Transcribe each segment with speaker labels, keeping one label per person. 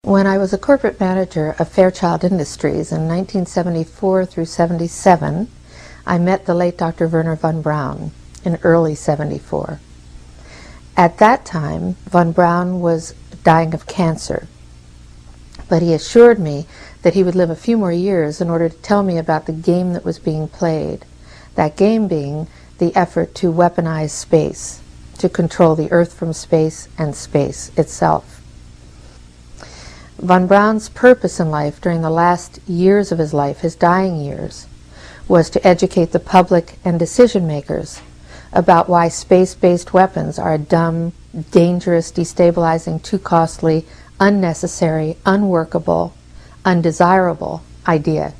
Speaker 1: When I was a corporate manager of Fairchild Industries in 1974 through 77, I met the late Dr. Werner von Braun in early 74. At that time, von Braun was dying of cancer, but he assured me that he would live a few more years in order to tell me about the game that was being played, that game being the effort to weaponize space, to control the Earth from space and space itself. Von Braun's purpose in life during the last years of his life, his dying years, was to educate the public and decision makers about why space-based weapons are a dumb, dangerous, destabilizing, too costly, unnecessary, unworkable, undesirable idea.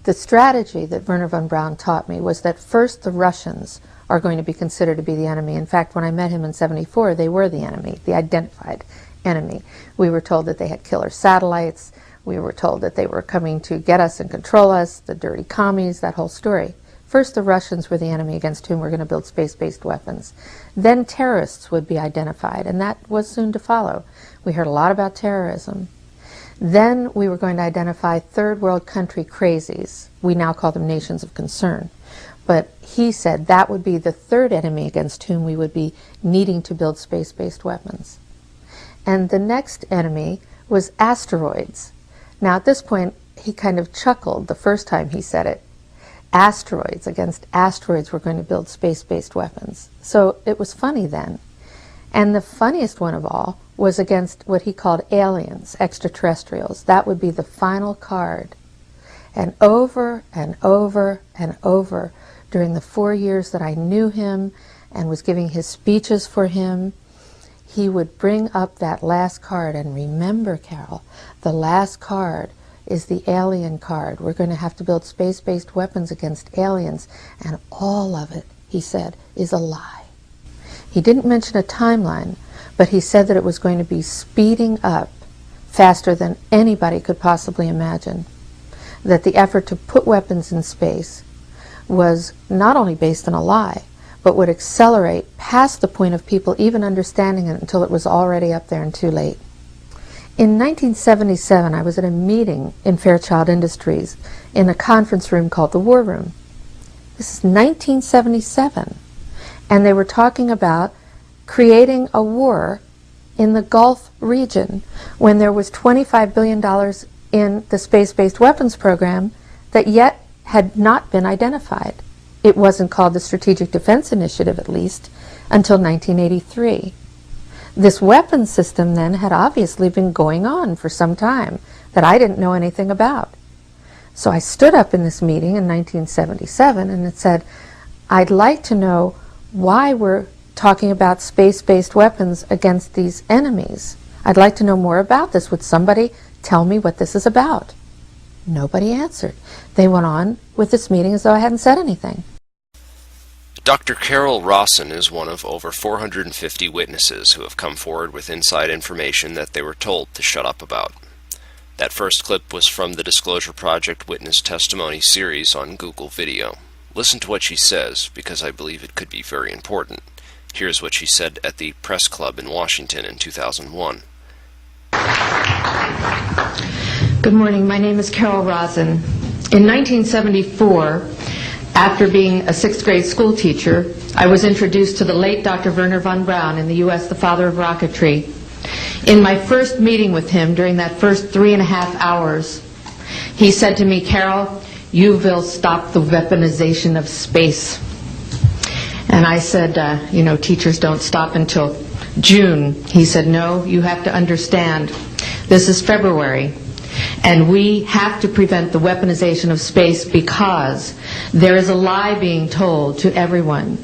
Speaker 1: The strategy that Werner von Braun taught me was that first the Russians are going to be considered to be the enemy. In fact, when I met him in 74, they were the enemy, the identified enemy. We were told that they had killer satellites. We were told that they were coming to get us and control us, the dirty commies, that whole story. First, the Russians were the enemy against whom we're going to build space-based weapons. Then terrorists would be identified, and that was soon to follow. We heard a lot about terrorism. Then we were going to identify third world country crazies. We now call them nations of concern. But he said that would be the third enemy against whom we would be needing to build space-based weapons. And the next enemy was asteroids. Now at this point, he kind of chuckled the first time he said it. Asteroids, against asteroids we're going to build space-based weapons. So it was funny then. And the funniest one of all was against what he called aliens, extraterrestrials. That would be the final card. And over and over and over during the 4 years that I knew him and was giving his speeches for him, he would bring up that last card. And remember, Carol, the last card is the alien card. We're going to have to build space-based weapons against aliens, and all of it, he said, is a lie. He didn't mention a timeline, but he said that it was going to be speeding up faster than anybody could possibly imagine, that the effort to put weapons in space was not only based on a lie, but would accelerate past the point of people even understanding it until it was already up there and too late. In 1977, I was at a meeting in Fairchild Industries in a conference room called the War Room. This is 1977, and they were talking about creating a war in the Gulf region when there was $25 billion in the space-based weapons program that yet had not been identified. It wasn't called the Strategic Defense Initiative, at least, until 1983. This weapons system then had obviously been going on for some time that I didn't know anything about. So I stood up in this meeting in 1977 and it said, I'd like to know why we're talking about space-based weapons against these enemies. I'd like to know more about this. Would somebody tell me what this is about? Nobody answered. They went on with this meeting as though I hadn't said anything.
Speaker 2: Dr. Carol Rawson is one of over 450 witnesses who have come forward with inside information that they were told to shut up about. That first clip was from the Disclosure Project Witness Testimony series on Google Video. Listen to what she says, because I believe it could be very important. Here's what she said at the Press Club in Washington in 2001.
Speaker 1: Good morning. My name is Carol Rawson. In 1974, after being a 6th grade school teacher, I was introduced to the late Dr. Werner von Braun in the U.S., the father of rocketry. In my first meeting with him, during that first 3.5 hours, he said to me, Carol, you will stop the weaponization of space. And I said, teachers don't stop until June. He said, no, you have to understand, this is February. And we have to prevent the weaponization of space because there is a lie being told to everyone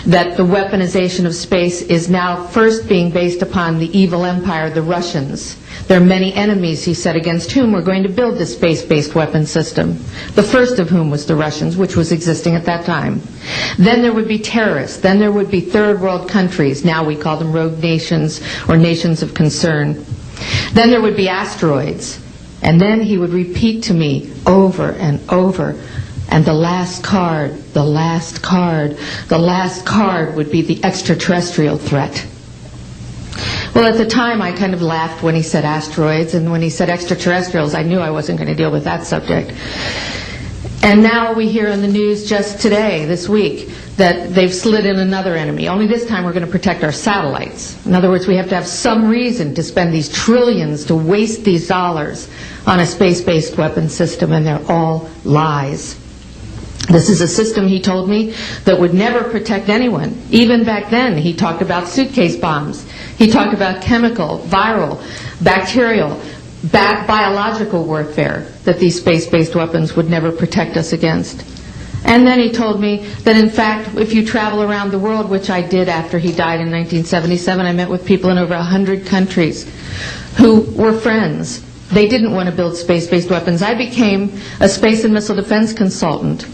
Speaker 1: that the weaponization of space is now first being based upon the evil empire, the Russians. There are many enemies, he said, against whom we're going to build this space-based weapon system. The first of whom was the Russians, which was existing at that time. Then there would be terrorists. Then there would be third world countries. Now we call them rogue nations or nations of concern. Then there would be asteroids. And then he would repeat to me over and over, and the last card, the last card, the last card would be the extraterrestrial threat. Well, at the time, I kind of laughed when he said asteroids, and when he said extraterrestrials, I knew I wasn't going to deal with that subject. And now we hear in the news just today, this week, that they've slid in another enemy. Only this time we're going to protect our satellites. In other words, we have to have some reason to spend these trillions, to waste these dollars on a space-based weapons system, and they're all lies. This is a system, he told me, that would never protect anyone. Even back then, he talked about suitcase bombs. He talked about chemical, viral, bacterial, biological warfare, that these space-based weapons would never protect us against. And then he told me that, in fact, if you travel around the world, which I did after he died in 1977, I met with people in over 100 countries who were friends. They didn't want to build space-based weapons. I became a space and missile defense consultant.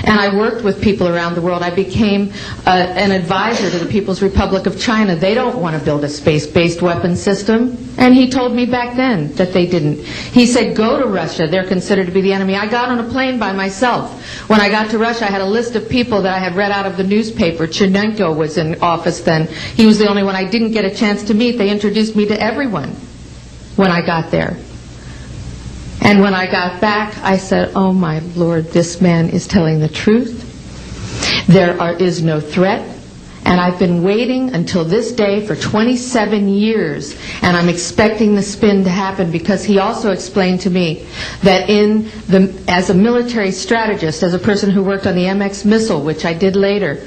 Speaker 1: And I worked with people around the world. I became an advisor to the People's Republic of China. They don't want to build a space-based weapons system. And he told me back then that they didn't. He said, go to Russia. They're considered to be the enemy. I got on a plane by myself. When I got to Russia, I had a list of people that I had read out of the newspaper. Chernenko was in office then. He was the only one I didn't get a chance to meet. They introduced me to everyone when I got there. And when I got back, I said, oh my Lord, this man is telling the truth. There is no threat. And I've been waiting until this day for 27 years, and I'm expecting the spin to happen, because he also explained to me that as a military strategist, as a person who worked on the MX missile, which I did later,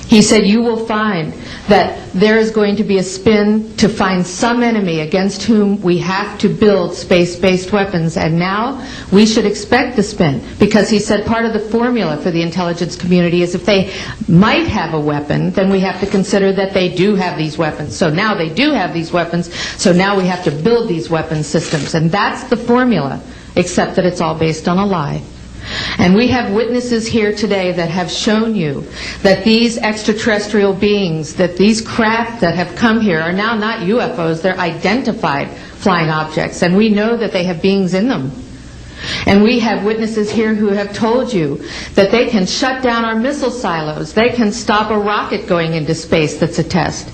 Speaker 1: he said, you will find that there is going to be a spin to find some enemy against whom we have to build space-based weapons. And now we should expect the spin, because he said part of the formula for the intelligence community is if they might have a weapon, then we have to consider that they do have these weapons. So now they do have these weapons, so now we have to build these weapon systems. And that's the formula, except that it's all based on a lie. And we have witnesses here today that have shown you that these extraterrestrial beings, that these craft that have come here are now not UFOs, they're identified flying objects, and we know that they have beings in them. And we have witnesses here who have told you that they can shut down our missile silos, they can stop a rocket going into space that's a test.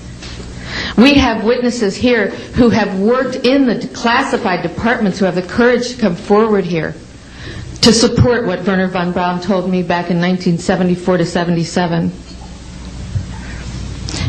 Speaker 1: We have witnesses here who have worked in the classified departments, who have the courage to come forward here to support what Wernher von Braun told me back in 1974 to 77.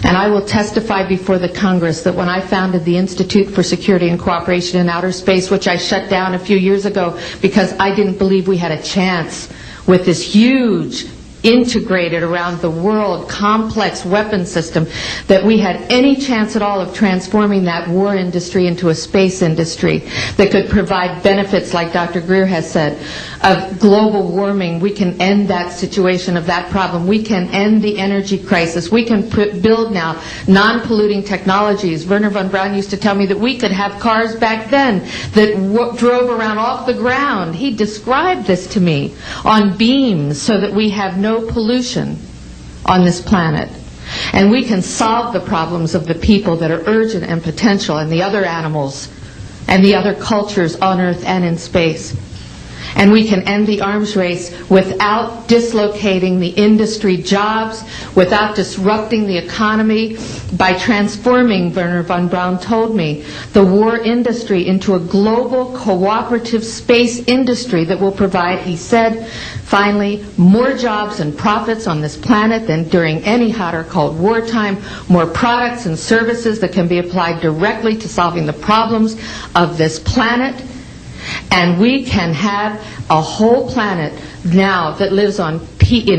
Speaker 1: And I will testify before the Congress that when I founded the Institute for Security and Cooperation in Outer Space, which I shut down a few years ago because I didn't believe we had a chance with this huge, integrated around the world, complex weapon system, that we had any chance at all of transforming that war industry into a space industry that could provide benefits, like Dr. Greer has said, of global warming. We can end that situation of that problem. We can end the energy crisis. We can build now non-polluting technologies. Wernher von Braun used to tell me that we could have cars back then that drove around off the ground. He described this to me on beams so that we have no pollution on this planet. And we can solve the problems of the people that are urgent and potential, and the other animals and the other cultures on Earth and in space. And we can end the arms race without dislocating the industry jobs, without disrupting the economy, by transforming, Wernher von Braun told me, the war industry into a global cooperative space industry that will provide, he said, finally, more jobs and profits on this planet than during any hot or cold wartime, more products and services that can be applied directly to solving the problems of this planet. And we can have a whole planet now that lives in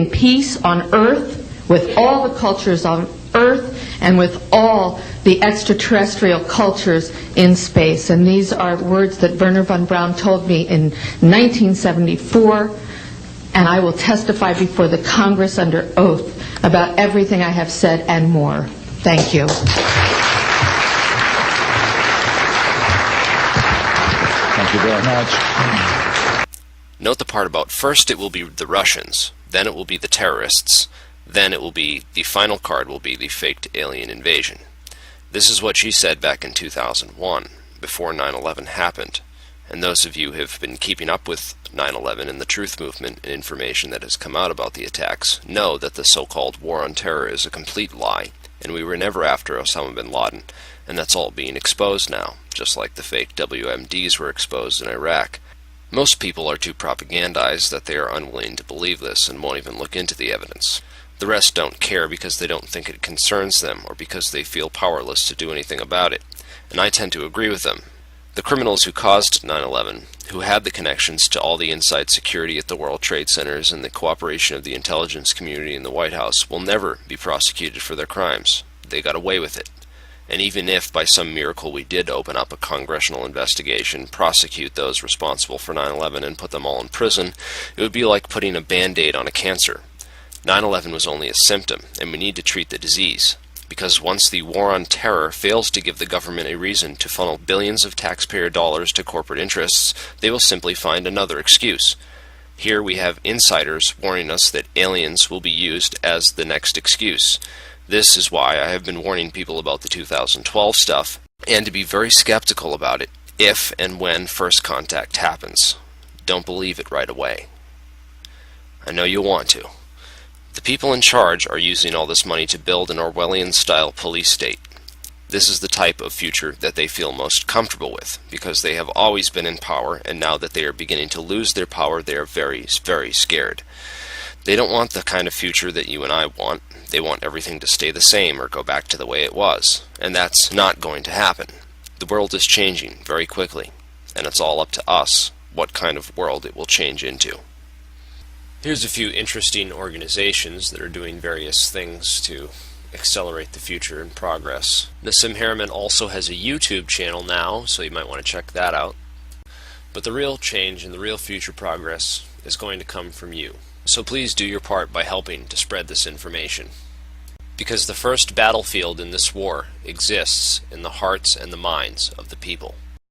Speaker 1: peace on Earth, with all the cultures on Earth and with all the extraterrestrial cultures in space. And these are words that Wernher von Braun told me in 1974, and I will testify before the Congress under oath about everything I have said and more. Thank you.
Speaker 3: Thank you very much.
Speaker 2: Note the part about first it will be the Russians, then it will be the terrorists, then it will be, the final card will be the faked alien invasion. This is what she said back in 2001, before 9/11 happened. And those of you who have been keeping up with 9/11 and the truth movement and information that has come out about the attacks know that the so-called war on terror is a complete lie, and we were never after Osama bin Laden, and that's all being exposed now, just like the fake WMDs were exposed in Iraq. Most people are too propagandized that they are unwilling to believe this and won't even look into the evidence. The rest don't care because they don't think it concerns them or because they feel powerless to do anything about it, and I tend to agree with them. The criminals who caused 9/11, who had the connections to all the inside security at the World Trade Centers and the cooperation of the intelligence community in the White House, will never be prosecuted for their crimes. They got away with it. And even if by some miracle we did open up a congressional investigation, prosecute those responsible for 9/11 and put them all in prison, it would be like putting a band-aid on a cancer. 9/11 was only a symptom, and we need to treat the disease. Because once the war on terror fails to give the government a reason to funnel billions of taxpayer dollars to corporate interests, they will simply find another excuse. Here we have insiders warning us that aliens will be used as the next excuse. This is why I have been warning people about the 2012 stuff, and to be very skeptical about it if and when first contact happens. Don't believe it right away. I know you want to. The people in charge are using all this money to build an Orwellian-style police state. This is the type of future that they feel most comfortable with, because they have always been in power, and now that they are beginning to lose their power, they are very, very scared. They don't want the kind of future that you and I want. They want everything to stay the same or go back to the way it was, and that's not going to happen. The world is changing very quickly, and it's all up to us what kind of world it will change into. Here's a few interesting organizations that are doing various things to accelerate the future and progress. Nassim Haramein also has a YouTube channel now, so you might want to check that out. But the real change and the real future progress is going to come from you. So please do your part by helping to spread this information. Because the first battlefield in this war exists in the hearts and the minds of the people.